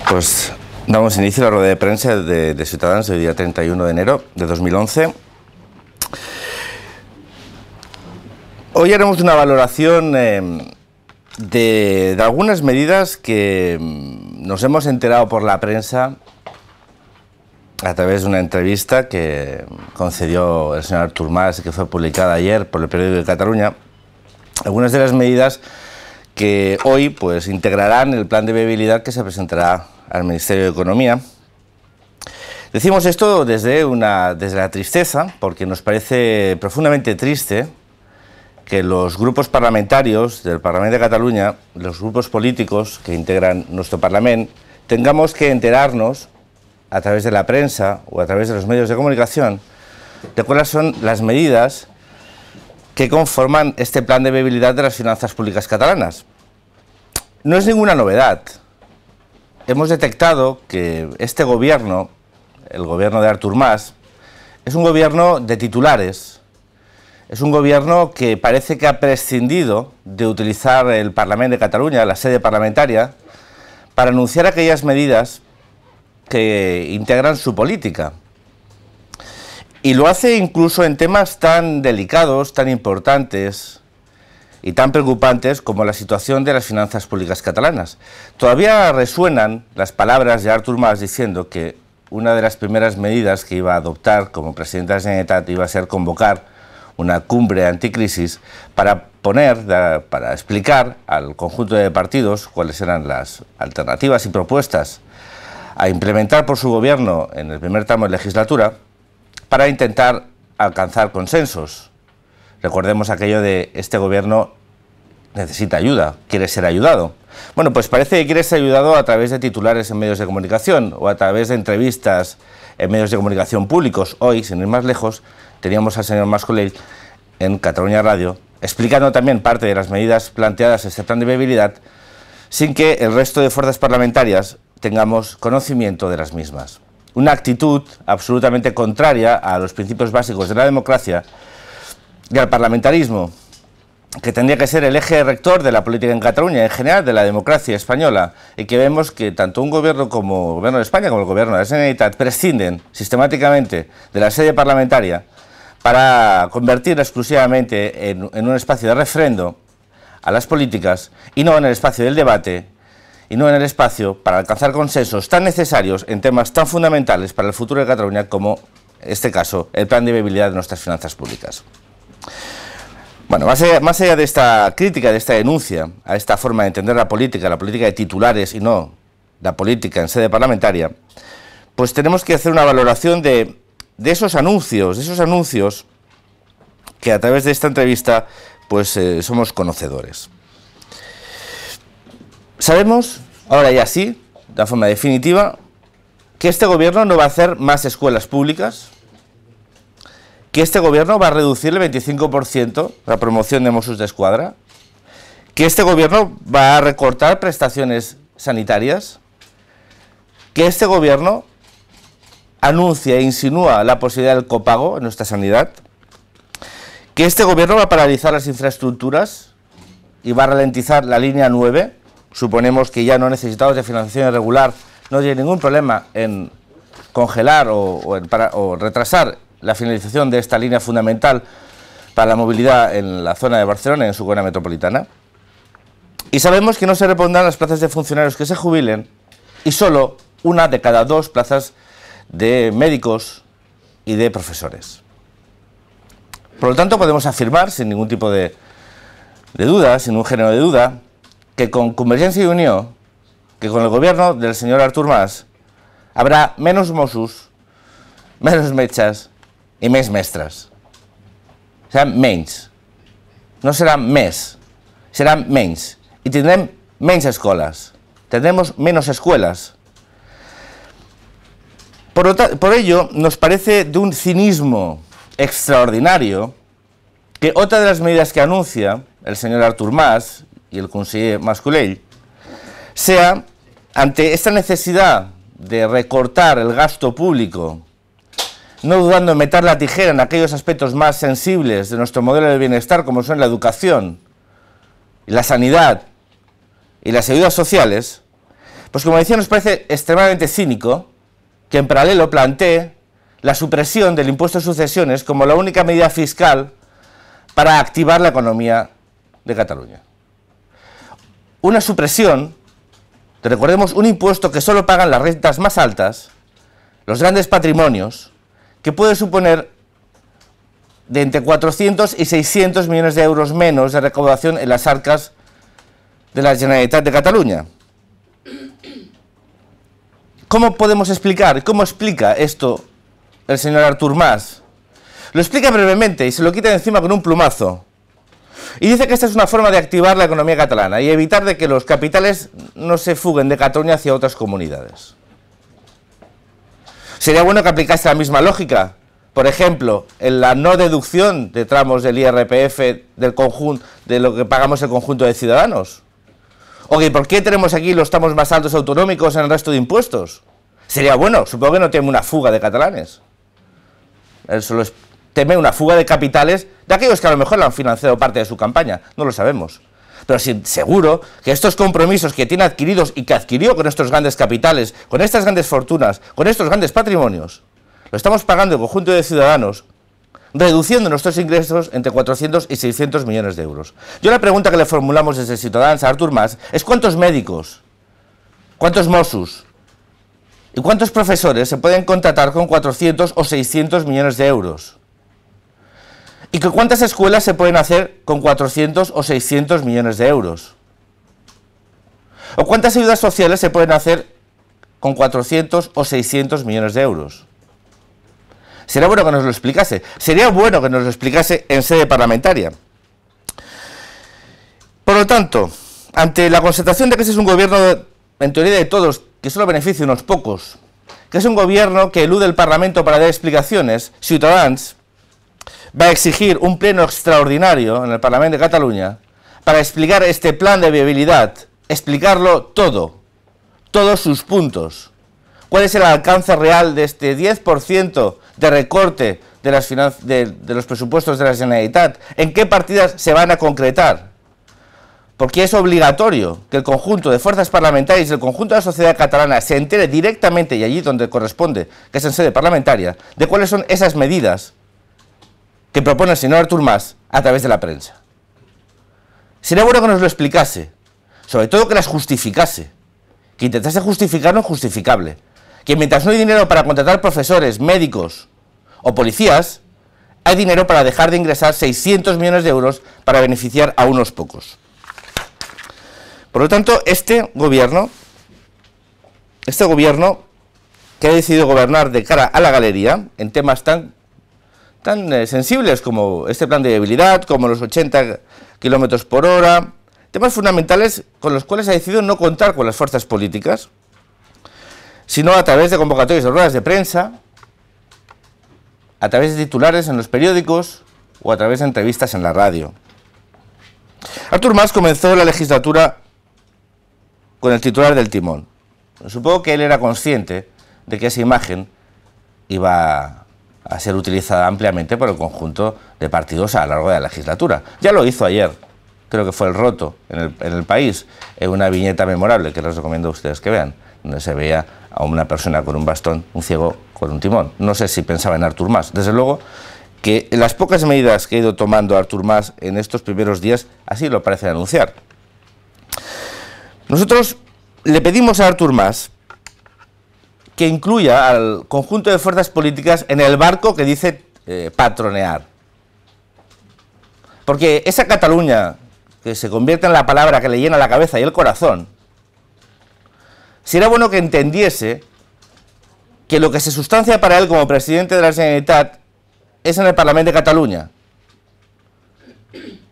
Pues damos inicio a la rueda de prensa de Ciudadanos del día 31 de enero de 2011. Hoy haremos una valoración de algunas medidas que nos hemos enterado por la prensa a través de una entrevista que concedió el señor Artur Mas y que fue publicada ayer por el periódico de Cataluña. Algunas de las medidas que hoy pues integrarán el plan de viabilidad que se presentará al Ministerio de Economía. Decimos esto desde la tristeza, porque nos parece profundamente triste que los grupos parlamentarios del Parlamento de Cataluña, los grupos políticos que integran nuestro Parlamento, tengamos que enterarnos a través de la prensa o a través de los medios de comunicación de cuáles son las medidas que conforman este plan de viabilidad de las finanzas públicas catalanas. No es ninguna novedad. Hemos detectado que este gobierno, el gobierno de Artur Mas, es un gobierno de titulares. Es un gobierno que parece que ha prescindido de utilizar el Parlamento de Cataluña, la sede parlamentaria, para anunciar aquellas medidas que integran su política. Y lo hace incluso en temas tan delicados, tan importantes y tan preocupantes como la situación de las finanzas públicas catalanas. Todavía resuenan las palabras de Artur Mas diciendo que una de las primeras medidas que iba a adoptar como presidente de la Generalitat iba a ser convocar una cumbre anticrisis para explicar al conjunto de partidos cuáles eran las alternativas y propuestas a implementar por su gobierno en el primer tramo de legislatura para intentar alcanzar consensos. Recordemos aquello de este gobierno necesita ayuda, quiere ser ayudado. Bueno, pues parece que quiere ser ayudado a través de titulares en medios de comunicación o a través de entrevistas en medios de comunicación públicos. Hoy, sin ir más lejos, teníamos al señor Mas Colell en Catalunya Radio explicando también parte de las medidas planteadas en este plan de viabilidad sin que el resto de fuerzas parlamentarias tengamos conocimiento de las mismas. Una actitud absolutamente contraria a los principios básicos de la democracia y al parlamentarismo, que tendría que ser el eje rector de la política en Cataluña, en general de la democracia española, y que vemos que tanto un gobierno como el gobierno de España como el gobierno de la Generalitat prescinden sistemáticamente de la sede parlamentaria para convertirla exclusivamente en un espacio de refrendo a las políticas y no en el espacio del debate y no en el espacio para alcanzar consensos tan necesarios en temas tan fundamentales para el futuro de Cataluña como, en este caso, el plan de viabilidad de nuestras finanzas públicas. Bueno, más allá de esta crítica, de esta denuncia a esta forma de entender la política de titulares y no la política en sede parlamentaria, pues tenemos que hacer una valoración de esos anuncios que a través de esta entrevista pues somos conocedores. Sabemos, ahora ya sí, de forma definitiva, que este gobierno no va a hacer más escuelas públicas, que este gobierno va a reducir el 25% la promoción de Mossos d'Esquadra, que este gobierno va a recortar prestaciones sanitarias, que este gobierno anuncia e insinúa la posibilidad del copago en nuestra sanidad, que este gobierno va a paralizar las infraestructuras y va a ralentizar la línea 9, suponemos que ya no necesitados de financiación irregular no tiene ningún problema en congelar o retrasar la finalización de esta línea fundamental para la movilidad en la zona de Barcelona y en su zona metropolitana. Y sabemos que no se repondrán las plazas de funcionarios que se jubilen y solo una de cada 2 plazas de médicos y de profesores. Por lo tanto, podemos afirmar, sin ningún tipo de duda, sin un género de duda, que con Convergencia y Unió, que con el gobierno del señor Artur Mas, habrá menos Mossos, menos metges i més mestres. Seran menys. No seran més, seran menys. Y tendrem menys escuelas. Tendremos menos escuelas. Por ello, nos parece de un cinismo extraordinario que otra de las medidas que anuncia el señor Artur Mas y el conseller Mas Colell sea, ante esta necesidad de recortar el gasto público, no dudando en meter la tijera en aquellos aspectos más sensibles de nuestro modelo de bienestar, como son la educación, la sanidad y las ayudas sociales, Pues como decía, nos parece extremadamente cínico que en paralelo plantee la supresión del impuesto de sucesiones como la única medida fiscal para activar la economía de Cataluña. Una supresión, recordemos, un impuesto que solo pagan las rentas más altas, los grandes patrimonios, que puede suponer de entre 400 y 600 millones de euros menos de recaudación en las arcas de la Generalitat de Cataluña. ¿Cómo podemos explicar? ¿Cómo explica esto el señor Artur Mas? Lo explica brevemente y se lo quita de encima con un plumazo. Y dice que esta es una forma de activar la economía catalana y evitar de que los capitales no se fuguen de Cataluña hacia otras comunidades. Sería bueno que aplicase la misma lógica, por ejemplo, en la no deducción de tramos del IRPF del conjunto, de lo que pagamos el conjunto de ciudadanos. Oye, ¿por qué tenemos aquí los tramos más altos autonómicos en el resto de impuestos? Sería bueno, supongo que no teme una fuga de catalanes. Él solo teme una fuga de capitales de aquellos que a lo mejor le han financiado parte de su campaña, no lo sabemos. Pero sí, seguro que estos compromisos que tiene adquiridos y que adquirió con estos grandes capitales, con estas grandes fortunas, con estos grandes patrimonios, lo estamos pagando el conjunto de ciudadanos, reduciendo nuestros ingresos entre 400 y 600 millones de euros. Yo la pregunta que le formulamos desde Ciutadans a Artur Mas es ¿cuántos médicos, cuántos Mossos y cuántos profesores se pueden contratar con 400 o 600 millones de euros? ¿Y que cuántas escuelas se pueden hacer con 400 o 600 millones de euros? ¿O cuántas ayudas sociales se pueden hacer con 400 o 600 millones de euros? Sería bueno que nos lo explicase. Sería bueno que nos lo explicase en sede parlamentaria. Por lo tanto, ante la constatación de que ese es un gobierno, en teoría de todos, que solo beneficia a unos pocos, que es un gobierno que elude el Parlamento para dar explicaciones, Ciutadans va a exigir un pleno extraordinario en el Parlamento de Cataluña para explicar este plan de viabilidad, explicarlo todo, todos sus puntos. ¿Cuál es el alcance real de este 10% de recorte de los presupuestos de la Generalitat? ¿En qué partidas se van a concretar? Porque es obligatorio que el conjunto de fuerzas parlamentarias y el conjunto de la sociedad catalana se entere directamente, y allí donde corresponde, que es en sede parlamentaria, de cuáles son esas medidas que propone el señor Artur Mas a través de la prensa. Sería bueno que nos lo explicase, sobre todo que las justificase, que intentase justificar lo injustificable, que mientras no hay dinero para contratar profesores, médicos o policías, hay dinero para dejar de ingresar 600 millones de euros para beneficiar a unos pocos. Por lo tanto, este gobierno que ha decidido gobernar de cara a la galería en temas tan sensibles como este plan de viabilidad, como los 80 kilómetros por hora, temas fundamentales con los cuales ha decidido no contar con las fuerzas políticas, sino a través de convocatorias de ruedas de prensa, a través de titulares en los periódicos o a través de entrevistas en la radio. Artur Mas comenzó la legislatura con el titular del timón. Supongo que él era consciente de que esa imagen iba a ser utilizada ampliamente por el conjunto de partidos a lo largo de la legislatura. Ya lo hizo ayer, creo que fue el Roto, en el País, en una viñeta memorable que les recomiendo a ustedes que vean, donde se veía a una persona con un bastón, un ciego con un timón. No sé si pensaba en Artur Mas. Desde luego que las pocas medidas que ha ido tomando Artur Mas en estos primeros días así lo parecen anunciar. Nosotros le pedimos a Artur Mas que incluya al conjunto de fuerzas políticas en el barco que dice patronear. Porque esa Cataluña que se convierte en la palabra que le llena la cabeza y el corazón, sería bueno que entendiese que lo que se sustancia para él como presidente de la Generalitat es en el Parlamento de Cataluña.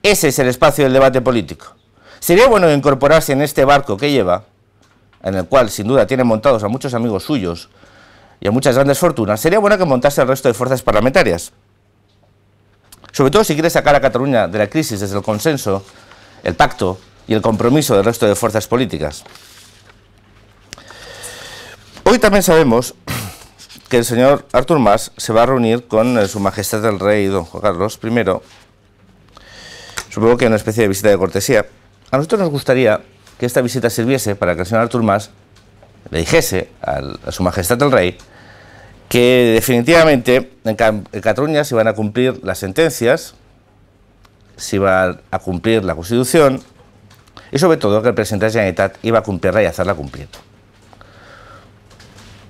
Ese es el espacio del debate político. Sería bueno incorporarse en este barco que lleva, en el cual sin duda tiene montados a muchos amigos suyos y a muchas grandes fortunas, sería bueno que montase el resto de fuerzas parlamentarias. Sobre todo si quiere sacar a Cataluña de la crisis desde el consenso, el pacto y el compromiso del resto de fuerzas políticas. Hoy también sabemos que el señor Artur Mas se va a reunir con Su Majestad el Rey don Juan Carlos I, supongo que una especie de visita de cortesía. A nosotros nos gustaría que esta visita sirviese para que el señor Artur Mas le dijese a Su Majestad el Rey que definitivamente en Cataluña se iban a cumplir las sentencias, se iba a cumplir la Constitución y sobre todo que el presidente de la Generalitat iba a cumplirla y hacerla cumplir.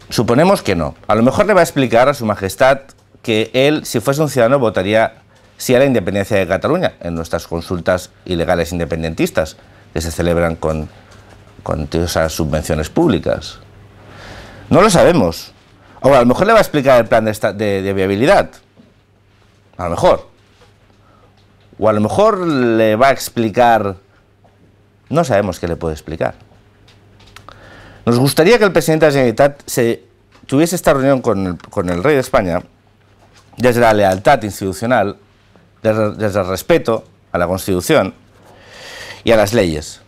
Suponemos que no. A lo mejor le va a explicar a Su Majestad que él, si fuese un ciudadano, votaría sí a la independencia de Cataluña en nuestras consultas ilegales independentistas que se celebran con todas esas subvenciones públicas. No lo sabemos. O a lo mejor le va a explicar el plan de viabilidad. A lo mejor. O a lo mejor le va a explicar... No sabemos qué le puede explicar. Nos gustaría que el presidente de la Generalitat tuviese esta reunión con el rey de España desde la lealtad institucional, desde el respeto a la Constitución y a las leyes.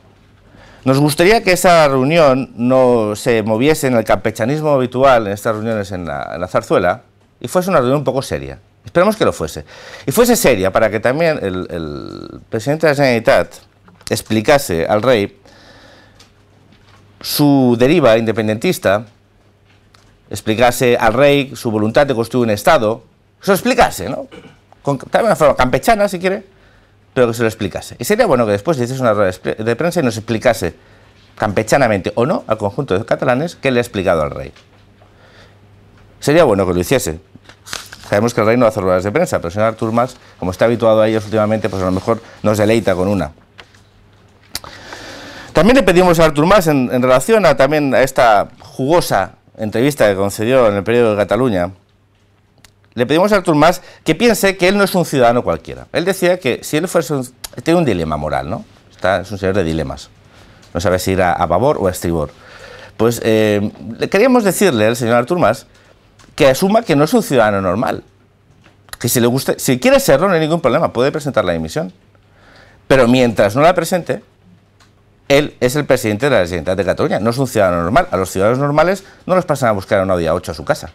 Nos gustaría que esa reunión no se moviese en el campechanismo habitual en estas reuniones en la Zarzuela y fuese una reunión un poco seria. Esperamos que lo fuese. Y fuese seria para que también el presidente de la Generalitat explicase al rey su deriva independentista, explicase al rey su voluntad de construir un Estado, se lo explicase, ¿no? También de una forma campechana, si quiere, pero que se lo explicase. Y sería bueno que después hiciese una rueda de prensa y nos explicase campechanamente o no al conjunto de catalanes qué le ha explicado al rey. Sería bueno que lo hiciese. Sabemos que el rey no hace ruedas de prensa, pero el señor Artur Mas, como está habituado a ellos últimamente, pues a lo mejor nos deleita con una. También le pedimos a Artur Mas, en relación también a esta jugosa entrevista que concedió en el periódico de Cataluña, le pedimos a Artur Mas que piense que él no es un ciudadano cualquiera. Él decía que si él fuese tiene un dilema moral, ¿no? Es un señor de dilemas. No sabe si ir a babor o a estribor. Pues queríamos decirle al señor Artur Mas que asuma que no es un ciudadano normal. Que si quiere serlo no hay ningún problema, puede presentar la dimisión. Pero mientras no la presente, él es el presidente de la Generalitat de Cataluña, no es un ciudadano normal. A los ciudadanos normales no los pasan a buscar a una día 8 a su casa.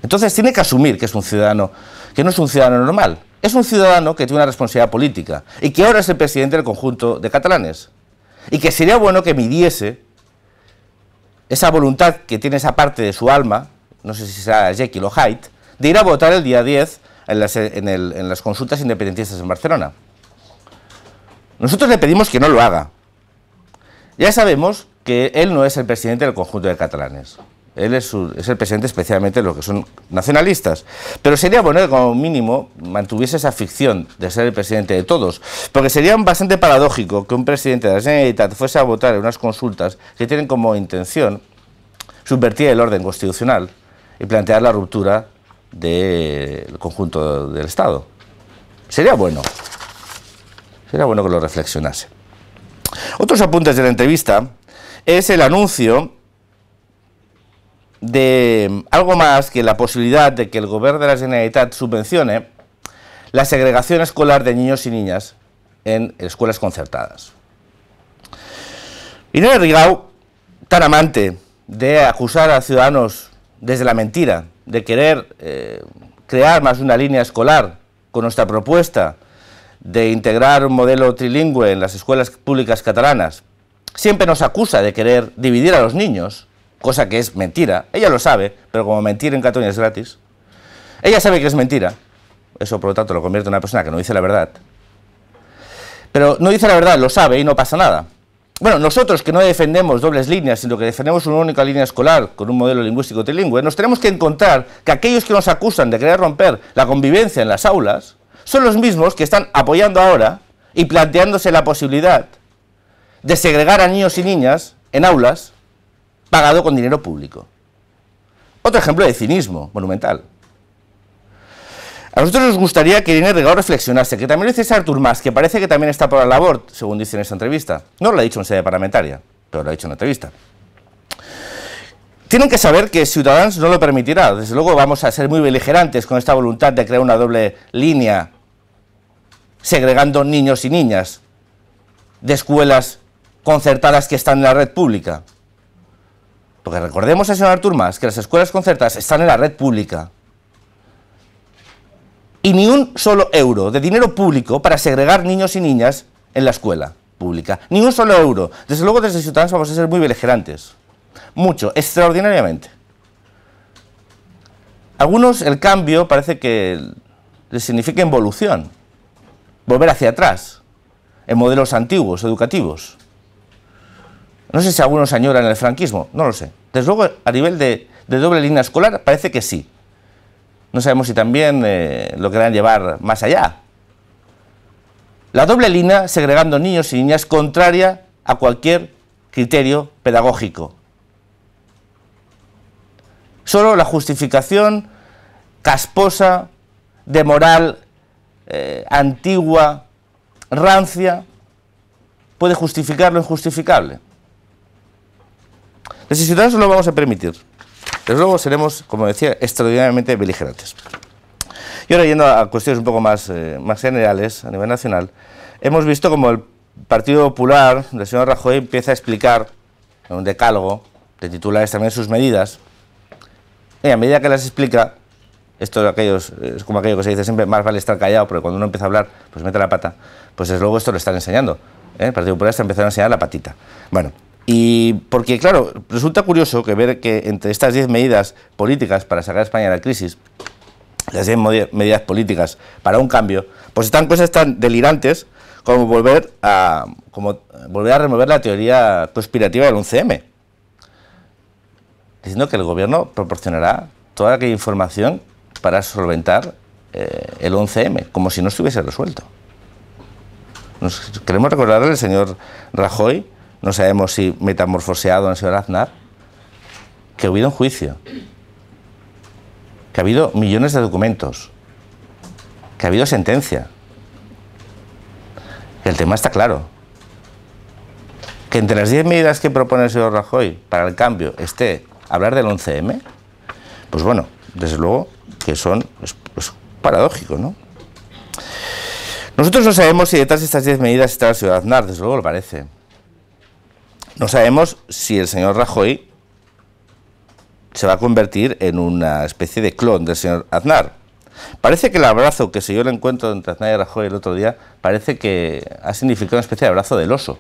Entonces tiene que asumir que es un ciudadano, que no es un ciudadano normal. Es un ciudadano que tiene una responsabilidad política y que ahora es el presidente del conjunto de catalanes. Y que sería bueno que midiese esa voluntad que tiene esa parte de su alma, no sé si será Jekyll o Hyde, de ir a votar el día 10 en las consultas independentistas en Barcelona. Nosotros le pedimos que no lo haga. Ya sabemos que él no es el presidente del conjunto de catalanes. Él es el presidente especialmente de los que son nacionalistas. Pero sería bueno que como mínimo mantuviese esa ficción de ser el presidente de todos. Porque sería bastante paradójico que un presidente de la Generalitat fuese a votar en unas consultas que tienen como intención subvertir el orden constitucional y plantear la ruptura del conjunto del Estado. Sería bueno. Sería bueno que lo reflexionase. Otros apuntes de la entrevista es el anuncio de algo más que la posibilidad de que el gobierno de la Generalitat subvencione la segregación escolar de niños y niñas en escuelas concertadas. Irene Rigau, tan amante de acusar a ciudadanos desde la mentira, de querer crear más de una línea escolar con nuestra propuesta de integrar un modelo trilingüe en las escuelas públicas catalanas, siempre nos acusa de querer dividir a los niños, cosa que es mentira. Ella lo sabe, pero como mentir en Cataluña es gratis, ella sabe que es mentira. Eso, por lo tanto, lo convierte en una persona que no dice la verdad. Pero no dice la verdad, lo sabe y no pasa nada. Bueno, nosotros que no defendemos dobles líneas, sino que defendemos una única línea escolar con un modelo lingüístico trilingüe, nos tenemos que encontrar que aquellos que nos acusan de querer romper la convivencia en las aulas son los mismos que están apoyando ahora y planteándose la posibilidad de segregar a niños y niñas en aulas pagado con dinero público. Otro ejemplo de cinismo monumental. A nosotros nos gustaría que Irene Rigau reflexionase, que también lo dice Artur Mas, que parece que también está por la labor, según dice en esta entrevista. No lo ha dicho en sede parlamentaria, pero lo ha dicho en la entrevista. Tienen que saber que Ciudadanos no lo permitirá. Desde luego vamos a ser muy beligerantes con esta voluntad de crear una doble línea segregando niños y niñas de escuelas concertadas que están en la red pública. Porque recordemos al señor Artur Mas que las escuelas concertadas están en la red pública. Y ni un solo euro de dinero público para segregar niños y niñas en la escuela. pública. Ni un solo euro. Desde luego, desde Ciudadanos vamos a ser muy beligerantes. Mucho, extraordinariamente. Algunos, el cambio parece que les significa involución. Volver hacia atrás, en modelos antiguos, educativos. No sé si algunos añoran el franquismo, no lo sé. Desde luego, a nivel de doble línea escolar, parece que sí. No sabemos si también lo querrán llevar más allá. La doble línea, segregando niños y niñas, contraria a cualquier criterio pedagógico. Solo la justificación casposa, de moral antigua, rancia, puede justificar lo injustificable. Desde Ciudadanos no lo vamos a permitir. Desde luego seremos, como decía, extraordinariamente beligerantes. Y ahora, yendo a cuestiones un poco más generales, a nivel nacional, hemos visto como el Partido Popular del señor Rajoy empieza a explicar en un decálogo de titulares también sus medidas, y a medida que las explica, esto es como aquello que se dice siempre, más vale estar callado, porque cuando uno empieza a hablar, pues mete la pata, pues desde luego esto lo están enseñando. El Partido Popular está empezando a enseñar la patita. Bueno, y porque, claro, resulta curioso que ver que entre estas 10 medidas políticas para sacar a España de la crisis, las 10 medidas políticas para un cambio, pues están cosas tan delirantes como volver a remover la teoría conspirativa del 11M, diciendo que el gobierno proporcionará toda aquella información para solventar el 11M, como si no estuviese resuelto. Queremos recordarle al señor Rajoy, no sabemos si metamorfoseado al señor Aznar, que ha habido un juicio, que ha habido millones de documentos, que ha habido sentencia, que el tema está claro, que entre las 10 medidas que propone el señor Rajoy para el cambio esté hablar del 11M, pues bueno, desde luego que es paradójico, ¿no? Nosotros no sabemos si detrás de estas 10 medidas está el señor Aznar, desde luego lo parece. No sabemos si el señor Rajoy se va a convertir en una especie de clon del señor Aznar. Parece que el abrazo que se dio el encuentro entre Aznar y Rajoy el otro día, parece que ha significado una especie de abrazo del oso.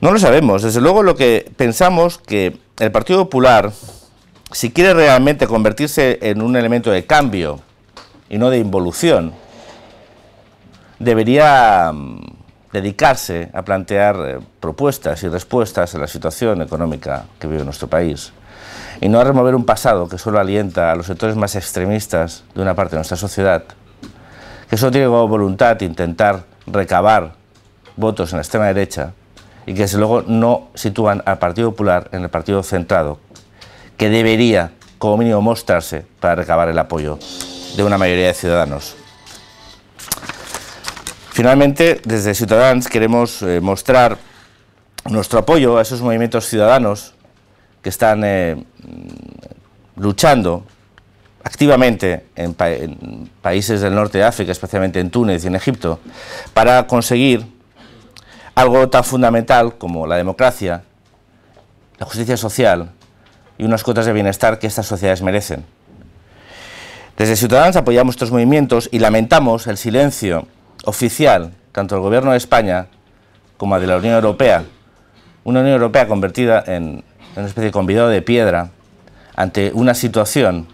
No lo sabemos. Desde luego lo que pensamos que el Partido Popular, si quiere realmente convertirse en un elemento de cambio y no de involución, debería dedicarse a plantear propuestas y respuestas a la situación económica que vive nuestro país y no a remover un pasado que solo alienta a los sectores más extremistas de una parte de nuestra sociedad, que solo tiene como voluntad intentar recabar votos en la extrema derecha y que desde luego no sitúan al Partido Popular en el partido centrado, que debería como mínimo mostrarse para recabar el apoyo de una mayoría de ciudadanos. Finalmente, desde Ciudadanos queremos mostrar nuestro apoyo a esos movimientos ciudadanos que están luchando activamente en países del norte de África, especialmente en Túnez y en Egipto, para conseguir algo tan fundamental como la democracia, la justicia social y unas cuotas de bienestar que estas sociedades merecen. Desde Ciudadanos apoyamos estos movimientos y lamentamos el silencio oficial, tanto del Gobierno de España como de la Unión Europea, una Unión Europea convertida en una especie de convidado de piedra ante una situación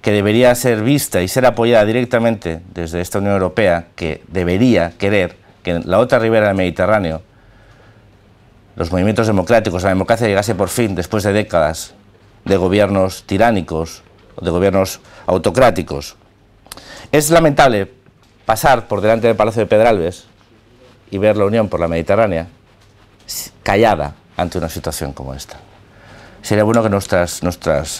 que debería ser vista y ser apoyada directamente desde esta Unión Europea, que debería querer que en la otra ribera del Mediterráneo los movimientos democráticos, la democracia llegase por fin, después de décadas de gobiernos tiránicos o de gobiernos autocráticos. Es lamentable pasar por delante del Palacio de Pedralbes y ver la Unión por la Mediterránea callada ante una situación como esta. Sería bueno que nuestras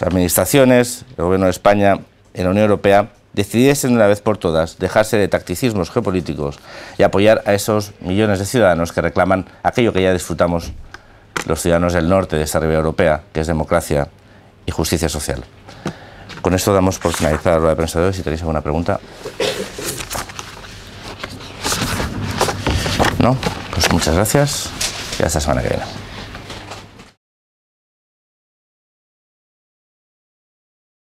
administraciones, el Gobierno de España y la Unión Europea, decidiesen de una vez por todas dejarse de tacticismos geopolíticos y apoyar a esos millones de ciudadanos que reclaman aquello que ya disfrutamos los ciudadanos del norte de esta ribera europea, que es democracia y justicia social. Con esto damos por finalizada la rueda de prensa de hoy. Si tenéis alguna pregunta. ¿No? Pues muchas gracias y hasta la semana que viene.